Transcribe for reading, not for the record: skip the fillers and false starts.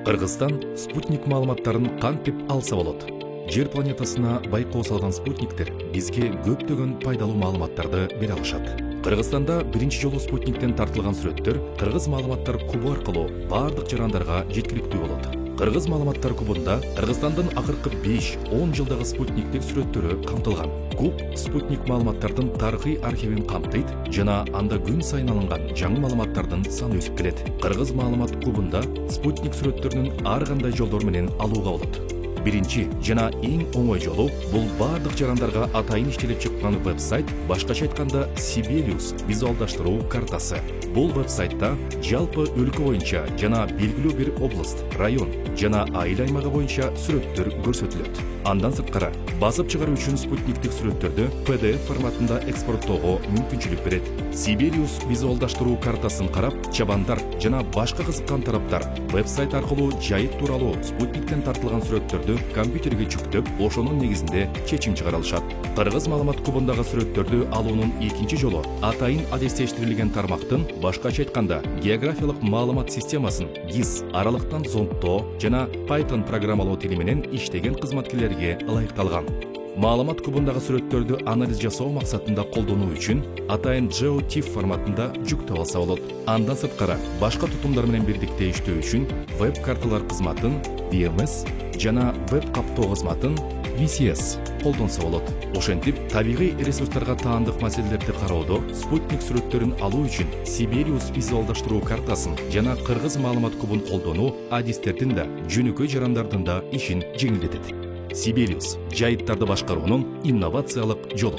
Кыргызстан спутник маалыматтарын кантип алса болот? Жер планетасына байкоо салган спутниктер бизге көптөгөн пайдалуу маалыматтарды бере алышат. Кыргызстанда биринчи жолу спутниктен тартылган сүрөттөр Кыргыз маалыматтар кубу аркылуу бардык жарандарга жеткиликтүү болот. Кыргыз маалыматтар кубунда Кыргызстандын акыркы 5-10 жылдагы спутниктик сүрөттөрү камтылган. Куб спутник маалыматтардын тарыхый архивин камтыйт жана анда күн сайын алынган жаңы маалыматтардын саны өсүп келет. Кыргыз маалымат кубунда спутник сүрөттөрүнүн ар кандай жолдор менен алууга болот. Биринчи жана эң оңой жолу бул бардык жарандарга атайын иштелип чыккан веб-сайт, башкача айтканда Sibelius визуалдаштыруу картасы. Бул веб-сайтта жалпы өлкө боюнча жана белгилүү бир област, район жана айыл аймагы боюнча сүрөттөр көрсөтүлөт. Андан сырткары басып чыгаруу үчүн спутниктик сүрөттөрдү PDF форматында экспорттоого мүмкүнчүлүк берет. Sibelius визуалдаштыруу картасын карап, чабандар жана башка кызыккан тараптар веб-сайт аркылуу жайыт тууралуу спутниктен тартылган сүрөттөрдү компьютерге жүктөп, ошонун негизинде чечим чыгара алышат. Кыргыз маалымат кубундагы сүрөттөрдү алуунун экинчи жолу атайын адестештирилген тармактын, башкача айтканда географиялык маалымат системасын GIS аралыктан зондтоо жана Python программалоо тили менен иштеген кызматкерлерге ылайыкталган. Маалымат кубундагы сүрөттөрдү анализ жасоо максатында колдонуу үчүн атайын GeoTIFF форматында жүктөп алса болот. Андан сырткары башка тутумдар менен бирдикте иштөө үчүн веб карталар кызматын VMS жана веб каптоо кызматын VCS колдонсо болот. Ошентип, табигый ресурстарга таандык маселелерди кароодо спутник сүрөттөрүн алуу үчүн Sibelius визуалдаштыруу картасын жана Кыргыз маалымат кубун колдонуу адистердин да, жөнөкөй жарандардын да ишин жеңилдетет. Sibelius жайыттарды башкаруунун инновациялык жолу.